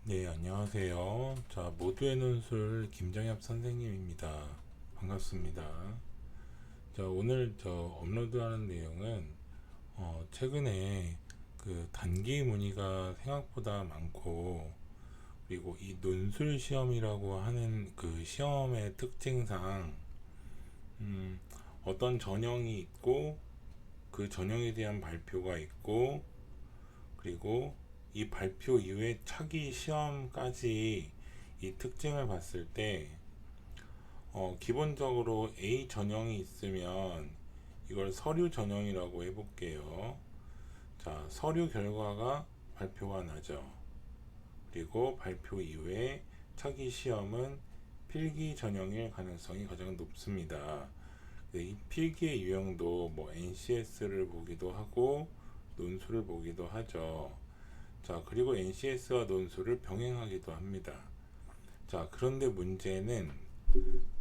네, 안녕하세요. 자, 모두의 논술 김정엽 선생님입니다. 반갑습니다. 자, 오늘 업로드하는 내용은 최근에 그 단기 문의가 생각보다 많고, 그리고 이 논술 시험이라고 하는 그 시험의 특징상 음, 어떤 전형이 있고 그 전형에 대한 발표가 있고, 그리고 이 발표 이후에 차기 시험까지 이 특징을 봤을 때 기본적으로 A 전형이 있으면 이걸 서류 전형이라고 해볼게요. 자, 서류 결과가 발표가 나죠. 그리고 발표 이후에 차기 시험은 필기 전형일 가능성이 가장 높습니다. 네, 이 필기의 유형도 뭐 NCS를 보기도 하고 논술을 보기도 하죠. 자, 그리고 NCS와 논술을 병행하기도 합니다. 자, 그런데 문제는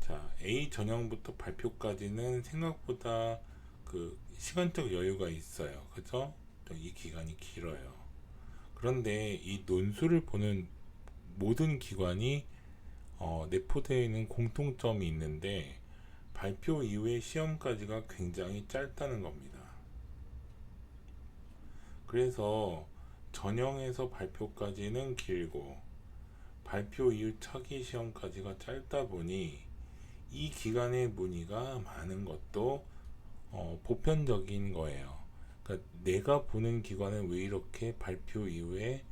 자, A 전형부터 발표까지는 생각보다 그 시간적 여유가 있어요. 그죠? 이 기간이 길어요. 그런데 이 논술을 보는 모든 기관이 내포되어 있는 공통점이 있는데 발표 이후의 시험까지가 굉장히 짧다는 겁니다. 그래서 전형에서 발표까지는 길고 발표 이후 차기 시험까지가 짧다 보니 이 기간의 문의가 많은 것도 보편적인 거예요. 그러니까 내가 보는 기관은 왜 이렇게 발표 이후에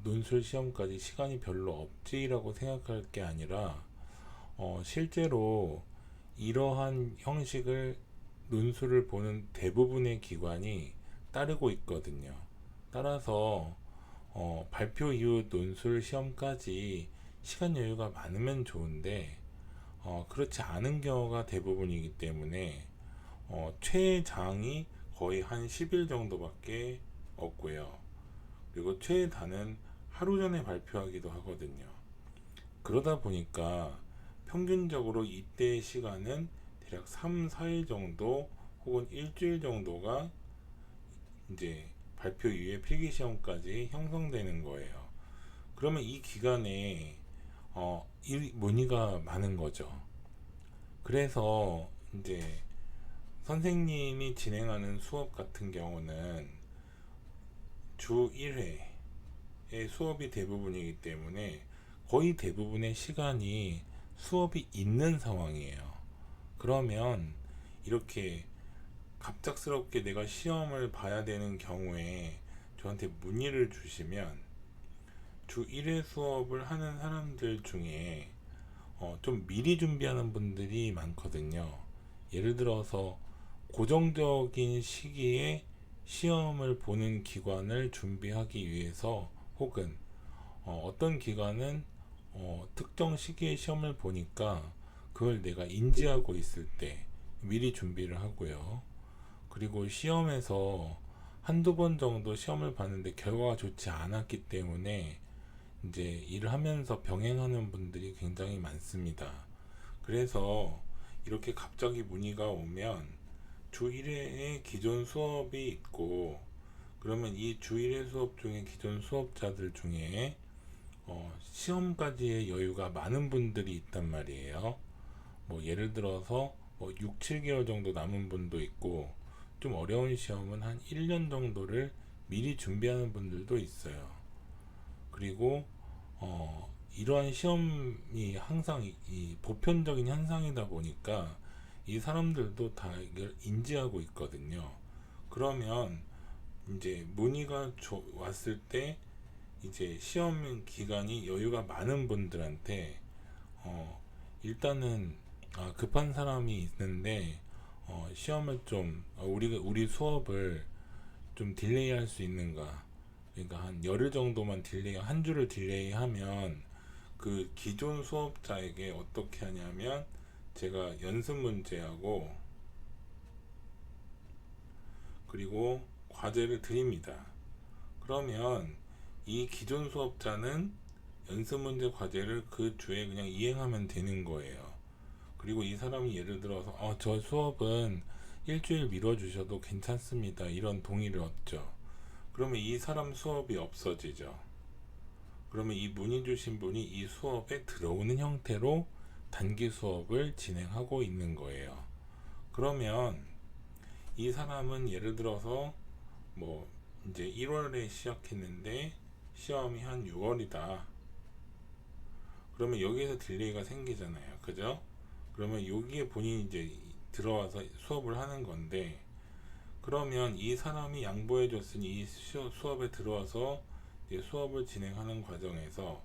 논술 시험까지 시간이 별로 없지라고 생각할 게 아니라 실제로 이러한 형식을 논술을 보는 대부분의 기관이 따르고 있거든요. 따라서 발표 이후 논술 시험까지 시간 여유가 많으면 좋은데 그렇지 않은 경우가 대부분이기 때문에 최장이 거의 한 10일 정도밖에 없고요. 그리고 최단은 하루 전에 발표하기도 하거든요. 그러다 보니까 평균적으로 이때의 시간은 대략 3, 4일 정도 혹은 일주일 정도가 이제 발표 이후에 필기시험까지 형성되는 거예요. 그러면 이 기간에 문의가 많은 거죠. 그래서 이제 선생님이 진행하는 수업 같은 경우는 주 1회의 수업이 대부분이기 때문에 거의 대부분의 시간이 수업이 있는 상황이에요. 그러면 이렇게 갑작스럽게 내가 시험을 봐야 되는 경우에 저한테 문의를 주시면 주 1회 수업을 하는 사람들 중에 좀 미리 준비하는 분들이 많거든요. 예를 들어서 고정적인 시기에 시험을 보는 기관을 준비하기 위해서 혹은 어떤 기관은 특정 시기에 시험을 보니까 그걸 내가 인지하고 있을 때 미리 준비를 하고요. 그리고 시험에서 한두 번 정도 시험을 봤는데 결과가 좋지 않았기 때문에 이제 일을 하면서 병행하는 분들이 굉장히 많습니다. 그래서 이렇게 갑자기 문의가 오면 주 1회에 기존 수업이 있고 그러면 이 주 1회 수업 중에 기존 수업자들 중에 시험까지의 여유가 많은 분들이 있단 말이에요. 뭐 예를 들어서 뭐 6, 7개월 정도 남은 분도 있고 좀 어려운 시험은 한 1년 정도를 미리 준비하는 분들도 있어요. 그리고 이러한 시험이 항상 이 보편적인 현상이다 보니까 이 사람들도 다 이걸 인지하고 있거든요. 그러면 이제 문의가 왔을 때 이제 시험 기간이 여유가 많은 분들한테 일단은 급한 사람이 있는데 시험을 좀 우리 수업을 좀 딜레이 할 수 있는가. 그러니까 한 열흘 정도만 딜레이, 한 주를 딜레이 하면 그 기존 수업자에게 어떻게 하냐면 제가 연습 문제하고 그리고 과제를 드립니다. 그러면 이 기존 수업자는 연습 문제 과제를 그 주에 그냥 이행하면 되는 거예요. 그리고 이 사람이 예를 들어서 저 수업은 일주일 미뤄주셔도 괜찮습니다. 이런 동의를 얻죠. 그러면 이 사람 수업이 없어지죠. 그러면 이 문의 주신 분이 이 수업에 들어오는 형태로 단기 수업을 진행하고 있는 거예요. 그러면 이 사람은 예를 들어서 뭐 이제 1월에 시작했는데 시험이 한 6월이다. 그러면 여기에서 딜레이가 생기잖아요. 그죠? 그러면 여기에 본인이 이제 들어와서 수업을 하는 건데, 그러면 이 사람이 양보해 줬으니 이 수업에 들어와서 이제 수업을 진행하는 과정에서,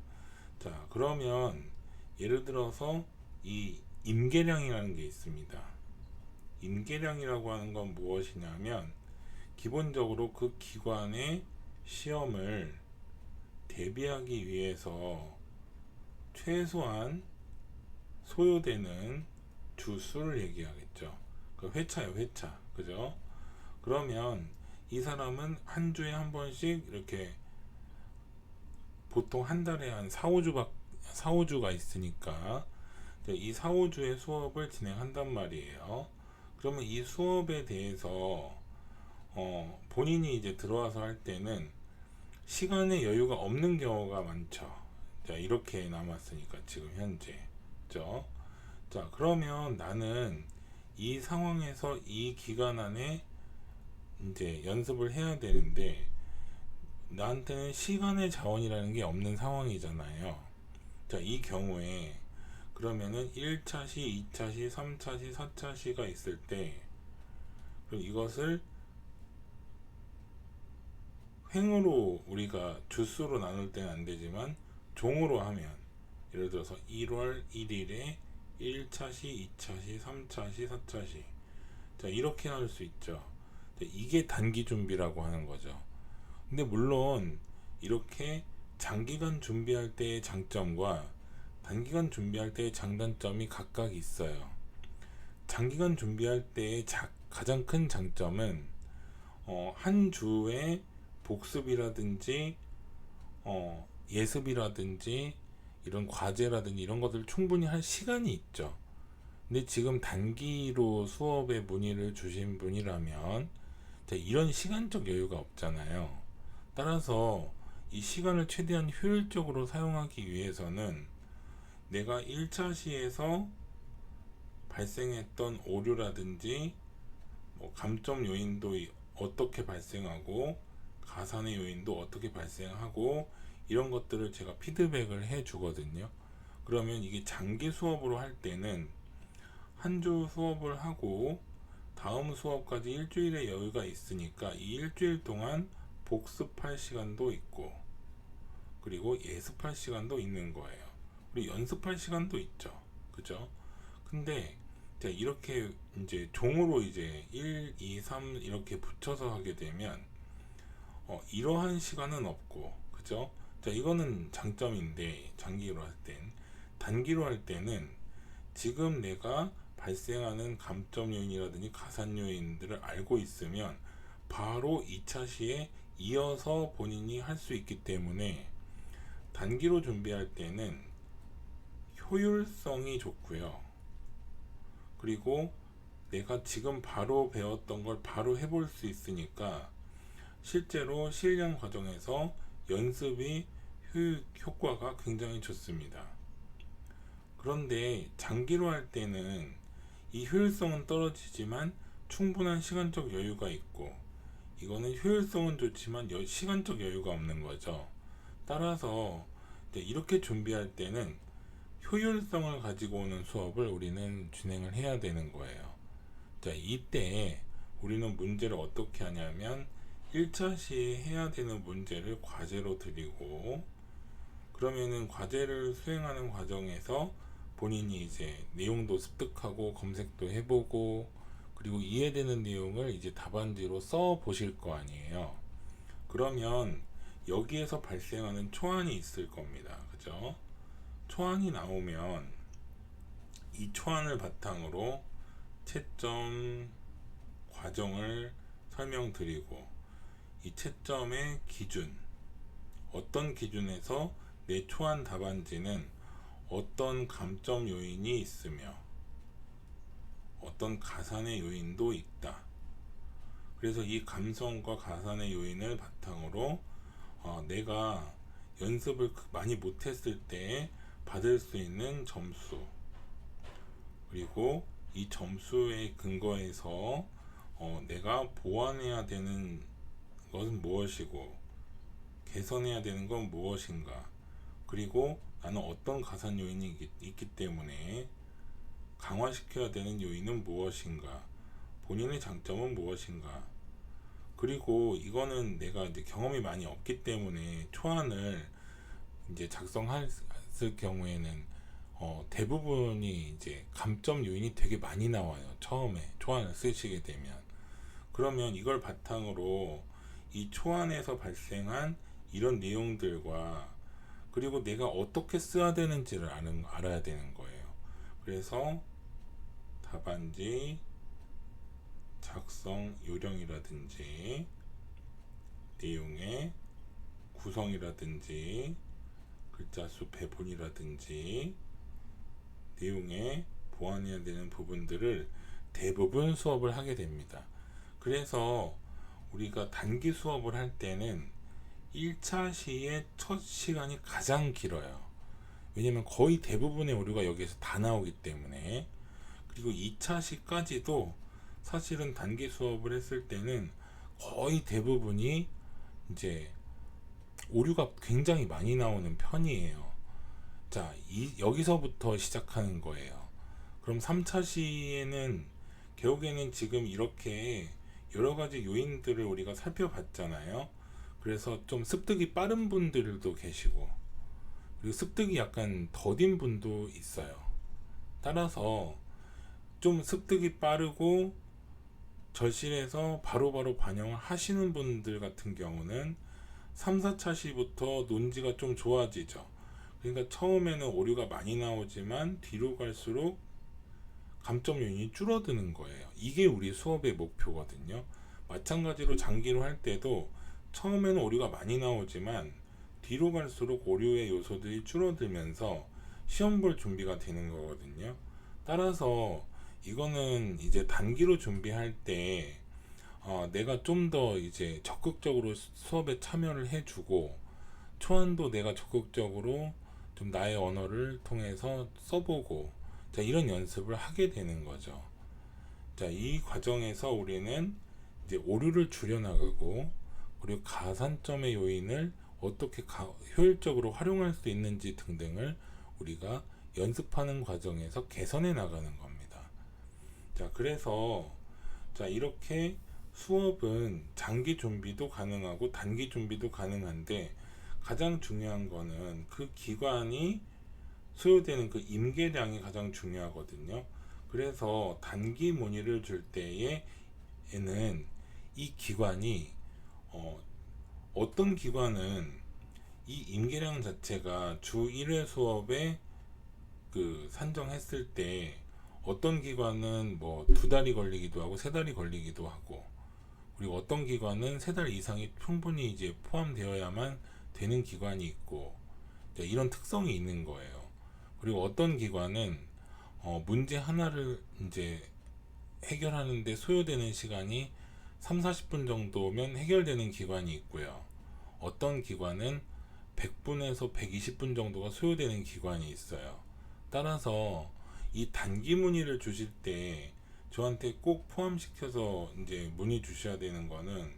자 그러면 예를 들어서 이 임계량이라는 게 있습니다. 임계량이라고 하는 건 무엇이냐면, 기본적으로 그 기관의 시험을 대비하기 위해서 최소한 소요되는 주수를 얘기하겠죠. 그 회차요, 회차. 그죠? 그러면 이 사람은 한 주에 한 번씩 이렇게 보통 한 달에 한 4, 5주가 있으니까 이 4, 5주의 수업을 진행한단 말이에요. 그러면 이 수업에 대해서 본인이 이제 들어와서 할 때는 시간의 여유가 없는 경우가 많죠. 자, 이렇게 남았으니까 지금 현재. 그죠? 자, 그러면 나는 이 상황에서 이 기간 안에 이제 연습을 해야 되는데 나한테는 시간의 자원이라는 게 없는 상황이잖아요. 자, 이 경우에 그러면은 1차시, 2차시, 3차시, 4차시가 있을 때 그럼 이것을 횡으로 우리가 주수로 나눌 때는 안 되지만 종으로 하면 예를 들어서 1월 1일에 1차시, 2차시, 3차시, 4차시 자 이렇게 나눌 수 있죠. 이게 단기 준비라고 하는 거죠. 근데 물론 이렇게 장기간 준비할 때의 장점과 단기간 준비할 때의 장단점이 각각 있어요. 장기간 준비할 때의 가장 큰 장점은 한 주의 복습이라든지 예습이라든지 이런 과제라든지 이런 것들 충분히 할 시간이 있죠. 근데 지금 단기로 수업에 문의를 주신 분이라면 이런 시간적 여유가 없잖아요. 따라서 이 시간을 최대한 효율적으로 사용하기 위해서는 내가 1차 시에서 발생했던 오류라든지 뭐 감점 요인도 어떻게 발생하고 가산의 요인도 어떻게 발생하고 이런 것들을 제가 피드백을 해 주거든요. 그러면 이게 장기 수업으로 할 때는 한 주 수업을 하고 다음 수업까지 일주일의 여유가 있으니까 이 일주일 동안 복습할 시간도 있고 그리고 예습할 시간도 있는 거예요. 그리고 연습할 시간도 있죠. 그죠? 근데 이렇게 이제 종으로 이제 1, 2, 3 이렇게 붙여서 하게 되면 이러한 시간은 없고 그죠? 자 이거는 장점인데 장기로 할 땐 단기로 할 때는 지금 내가 발생하는 감점 요인이라든지 가산 요인들을 알고 있으면 바로 2차 시에 이어서 본인이 할 수 있기 때문에 단기로 준비할 때는 효율성이 좋고요. 그리고 내가 지금 바로 배웠던 걸 바로 해볼 수 있으니까 실제로 실행 과정에서 연습이 효과가 굉장히 좋습니다. 그런데 장기로 할 때는 이 효율성은 떨어지지만 충분한 시간적 여유가 있고 이거는 효율성은 좋지만 시간적 여유가 없는 거죠. 따라서 이렇게 준비할 때는 효율성을 가지고 오는 수업을 우리는 진행을 해야 되는 거예요. 자, 이때 우리는 문제를 어떻게 하냐면 1차 시에 해야 되는 문제를 과제로 드리고 그러면은 과제를 수행하는 과정에서 본인이 이제 내용도 습득하고 검색도 해보고 그리고 이해되는 내용을 이제 답안지로 써 보실 거 아니에요. 그러면 여기에서 발생하는 초안이 있을 겁니다. 그죠? 초안이 나오면 이 초안을 바탕으로 채점 과정을 설명드리고 이 채점의 기준 어떤 기준에서 내 초안 답안지는 어떤 감점 요인이 있으며 어떤 가산의 요인도 있다. 그래서 이 감성과 가산의 요인을 바탕으로 내가 연습을 많이 못했을 때 받을 수 있는 점수, 그리고 이 점수에 근거해서 내가 보완해야 되는 것은 무엇이고 개선해야 되는 건 무엇인가, 그리고 나는 어떤 가산 요인이 있기 때문에 강화시켜야 되는 요인은 무엇인가, 본인의 장점은 무엇인가. 그리고 이거는 내가 이제 경험이 많이 없기 때문에 초안을 이제 작성했을 경우에는 대부분이 이제 감점 요인이 되게 많이 나와요. 처음에 초안을 쓰시게 되면. 그러면 이걸 바탕으로 이 초안에서 발생한 이런 내용들과 그리고 내가 어떻게 써야 되는지를 알아야 되는 거예요. 그래서 답안지 작성 요령이라든지 내용의 구성이라든지 글자 수 배분이라든지 내용에 보완해야 되는 부분들을 대부분 수업을 하게 됩니다. 그래서 우리가 단기 수업을 할 때는 1차 시의 첫 시간이 가장 길어요. 왜냐면 거의 대부분의 오류가 여기에서 다 나오기 때문에. 그리고 2차 시까지도 사실은 단기 수업을 했을 때는 거의 대부분이 이제 오류가 굉장히 많이 나오는 편이에요. 자, 여기서부터 시작하는 거예요. 그럼 3차 시에는 결국에는 지금 이렇게 여러 가지 요인들을 우리가 살펴봤잖아요. 그래서 좀 습득이 빠른 분들도 계시고, 그리고 습득이 약간 더딘 분도 있어요. 따라서 좀 습득이 빠르고 절실해서 바로바로 반영을 하시는 분들 같은 경우는 3, 4차 시부터 논지가 좀 좋아지죠. 그러니까 처음에는 오류가 많이 나오지만 뒤로 갈수록 감점 요인이 줄어드는 거예요. 이게 우리 수업의 목표거든요. 마찬가지로 장기로 할 때도 처음에는 오류가 많이 나오지만 뒤로 갈수록 오류의 요소들이 줄어들면서 시험 볼 준비가 되는 거거든요. 따라서 이거는 이제 단기로 준비할 때 내가 좀 더 이제 적극적으로 수업에 참여를 해주고 초안도 내가 적극적으로 좀 나의 언어를 통해서 써보고, 자, 이런 연습을 하게 되는 거죠. 자, 이 과정에서 우리는 이제 오류를 줄여나가고 그리고 가산점의 요인을 어떻게 효율적으로 활용할 수 있는지 등등을 우리가 연습하는 과정에서 개선해 나가는 겁니다. 자, 그래서 자, 이렇게 수업은 장기 준비도 가능하고 단기 준비도 가능한데 가장 중요한 거는 그 기간이 소요되는 그 임계량이 가장 중요하거든요. 그래서 단기 문의를 줄 때에는 이 기관이 어떤 기관은 이 임계량 자체가 주 1회 수업에 그 산정했을 때 어떤 기관은 뭐 2달이 걸리기도 하고 3달이 걸리기도 하고, 그리고 어떤 기관은 3달 이상이 충분히 이제 포함되어야만 되는 기관이 있고, 이런 특성이 있는 거예요. 그리고 어떤 기관은 문제 하나를 이제 해결하는데 소요되는 시간이 3, 40분 정도면 해결되는 기관이 있고요. 어떤 기관은 100분에서 120분 정도가 소요되는 기관이 있어요. 따라서 이 단기 문의를 주실 때 저한테 꼭 포함시켜서 이제 문의 주셔야 되는 거는,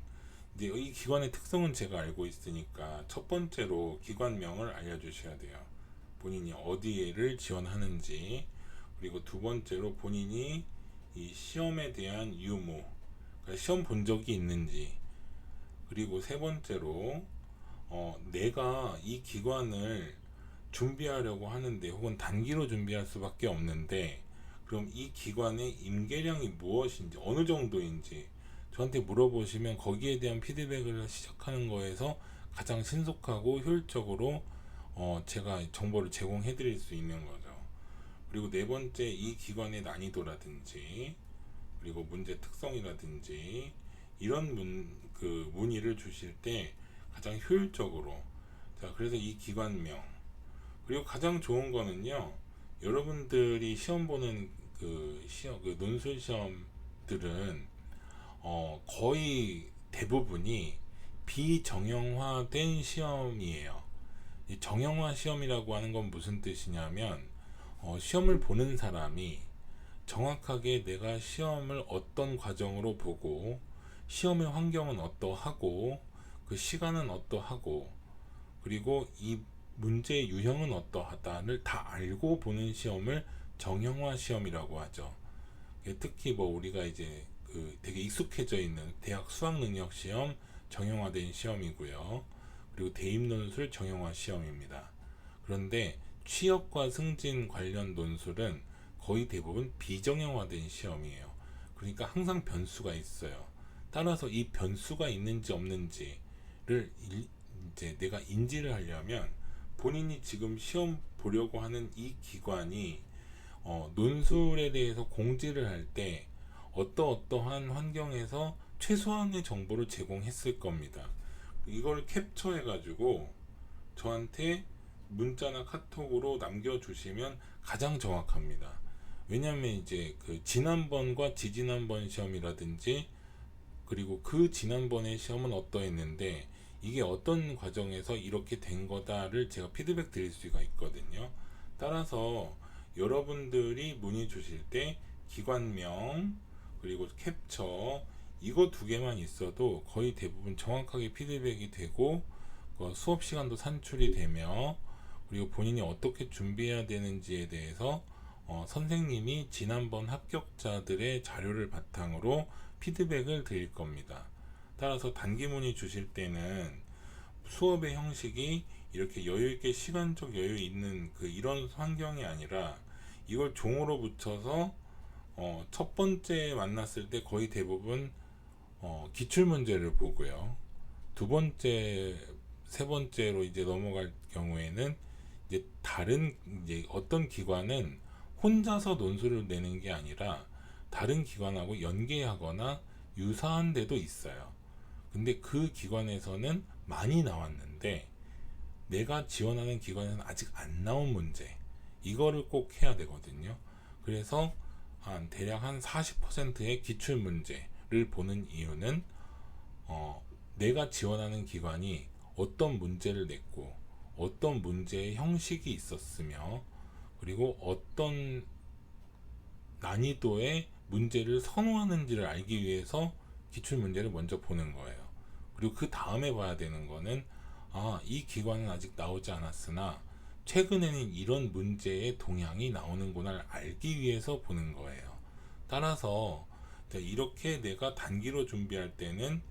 이제 이 기관의 특성은 제가 알고 있으니까 첫 번째로 기관명을 알려주셔야 돼요. 본인이 어디를 지원하는지, 그리고 두 번째로 본인이 이 시험에 대한 유무, 그러니까 시험 본 적이 있는지, 그리고 세 번째로 내가 이 기관을 준비하려고 하는데 혹은 단기로 준비할 수밖에 없는데 그럼 이 기관의 임계량이 무엇인지 어느 정도인지 저한테 물어보시면 거기에 대한 피드백을 시작하는 거에서 가장 신속하고 효율적으로 제가 정보를 제공해 드릴 수 있는 거죠. 그리고 네 번째, 이 기관의 난이도라든지 그리고 문제 특성이라든지 이런 문의를 주실 때 가장 효율적으로, 자, 그래서 이 기관명, 그리고 가장 좋은 거는요, 여러분들이 시험 보는 그 논술 시험들은 거의 대부분이 비정형화된 시험이에요. 이 정형화 시험이라고 하는 건 무슨 뜻이냐면 시험을 보는 사람이 정확하게 내가 시험을 어떤 과정으로 보고 시험의 환경은 어떠하고 그 시간은 어떠하고 그리고 이 문제의 유형은 어떠하다를 다 알고 보는 시험을 정형화 시험이라고 하죠. 특히 뭐 우리가 이제 되게 익숙해져 있는 대학 수학 능력 시험 정형화된 시험이고요. 그리고 대입 논술 정형화 시험입니다. 그런데 취업과 승진 관련 논술은 거의 대부분 비정형화된 시험이에요. 그러니까 항상 변수가 있어요. 따라서 이 변수가 있는지 없는지를 이제 내가 인지를 하려면 본인이 지금 시험 보려고 하는 이 기관이 논술에 대해서 공지를 할 때 어떠한 환경에서 최소한의 정보를 제공했을 겁니다. 이걸 캡처해 가지고 저한테 문자나 카톡으로 남겨주시면 가장 정확합니다. 왜냐하면 이제 그 지난번과 지지난번 시험이라든지 그리고 그 지난번의 시험은 어떠했는데 이게 어떤 과정에서 이렇게 된 거다를 제가 피드백 드릴 수가 있거든요. 따라서 여러분들이 문의 주실 때 기관명 그리고 캡처 이거 두 개만 있어도 거의 대부분 정확하게 피드백이 되고 수업 시간도 산출이 되며 그리고 본인이 어떻게 준비해야 되는지에 대해서 선생님이 지난번 합격자들의 자료를 바탕으로 피드백을 드릴 겁니다. 따라서 단기 문의 주실 때는 수업의 형식이 이렇게 여유있게 시간적 여유 있는 이런 환경이 아니라 이걸 종으로 붙여서 첫 번째 만났을 때 거의 대부분 기출 문제를 보고요. 두 번째, 세 번째로 이제 넘어갈 경우에는 이제 다른 이제 어떤 기관은 혼자서 논술을 내는 게 아니라 다른 기관하고 연계하거나 유사한 데도 있어요. 근데 그 기관에서는 많이 나왔는데 내가 지원하는 기관에서는 아직 안 나온 문제 이거를 꼭 해야 되거든요. 그래서 대략 한 40%의 기출 문제를 보는 이유는 내가 지원하는 기관이 어떤 문제를 냈고 어떤 문제의 형식이 있었으며 그리고 어떤 난이도의 문제를 선호하는지를 알기 위해서 기출 문제를 먼저 보는 거예요. 그리고 그 다음에 봐야 되는 거는 이 기관은 아직 나오지 않았으나 최근에는 이런 문제의 동향이 나오는구나 알기 위해서 보는 거예요. 따라서 이렇게 내가 단기로 준비할 때는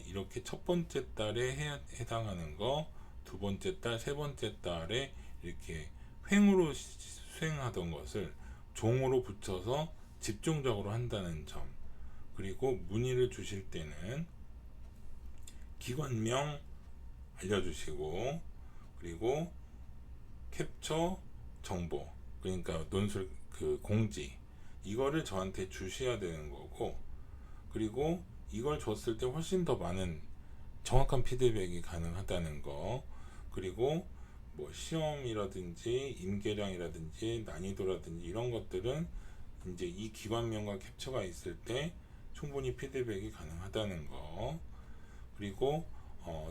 이렇게 첫 번째 달에 해당하는 거, 두 번째 달, 세 번째 달에 이렇게 횡으로 수행하던 것을 종으로 붙여서 집중적으로 한다는 점, 그리고 문의를 주실 때는 기관명 알려주시고 그리고 캡처 정보 그러니까 논술 공지 이거를 저한테 주셔야 되는 거고 그리고 이걸 줬을 때 훨씬 더 많은 정확한 피드백이 가능하다는 거 그리고 뭐 시험이라든지 임계량이라든지 난이도라든지 이런 것들은 이제 이 기관명과 캡처가 있을 때 충분히 피드백이 가능하다는 거 그리고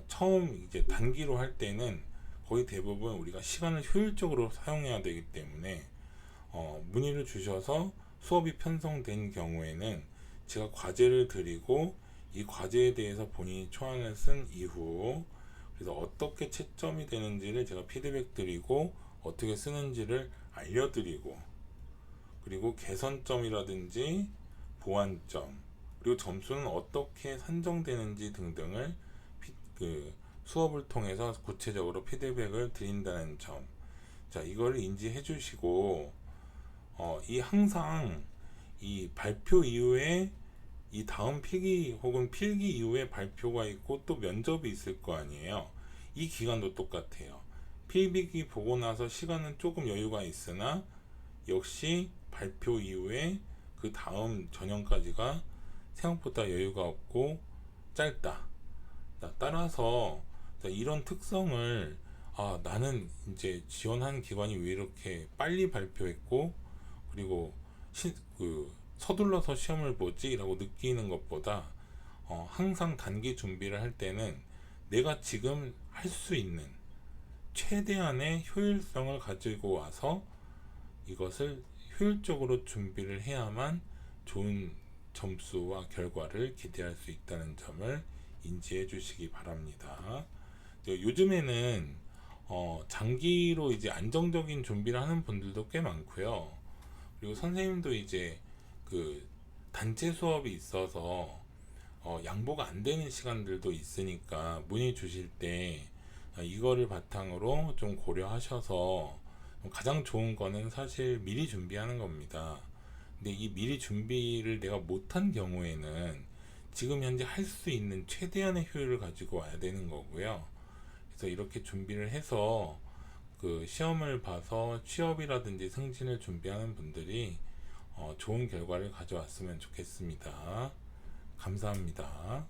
처음 이제 단기로 할 때는 거의 대부분 우리가 시간을 효율적으로 사용해야 되기 때문에 문의를 주셔서 수업이 편성된 경우에는 제가 과제를 드리고 이 과제에 대해서 본인이 초안을 쓴 이후 그래서 어떻게 채점이 되는지를 제가 피드백 드리고 어떻게 쓰는지를 알려드리고 그리고 개선점이라든지 보완점 그리고 점수는 어떻게 산정되는지 등등을 수업을 통해서 구체적으로 피드백을 드린다는 점. 자, 이걸 인지해 주시고 항상 이 발표 이후에 이 다음 필기 혹은 필기 이후에 발표가 있고 또 면접이 있을 거 아니에요. 이 기간도 똑같아요. 필기 보고 나서 시간은 조금 여유가 있으나 역시 발표 이후에 그 다음 전형까지가 생각보다 여유가 없고 짧다. 따라서 이런 특성을 나는 이제 지원한 기관이 왜 이렇게 빨리 발표했고 그리고 서둘러서 시험을 보지 라고 느끼는 것보다 항상 단기 준비를 할 때는 내가 지금 할 수 있는 최대한의 효율성을 가지고 와서 이것을 효율적으로 준비를 해야만 좋은 점수와 결과를 기대할 수 있다는 점을 인지해 주시기 바랍니다. 요즘에는 장기로 이제 안정적인 준비를 하는 분들도 꽤 많고요. 그리고 선생님도 이제 그 단체 수업이 있어서 양보가 안 되는 시간들도 있으니까 문의 주실 때 이거를 바탕으로 좀 고려하셔서 가장 좋은 거는 사실 미리 준비하는 겁니다. 근데 이 미리 준비를 내가 못한 경우에는 지금 현재 할 수 있는 최대한의 효율을 가지고 와야 되는 거고요. 그래서 이렇게 준비를 해서 그 시험을 봐서 취업이라든지 승진을 준비하는 분들이 좋은 결과를 가져왔으면 좋겠습니다. 감사합니다.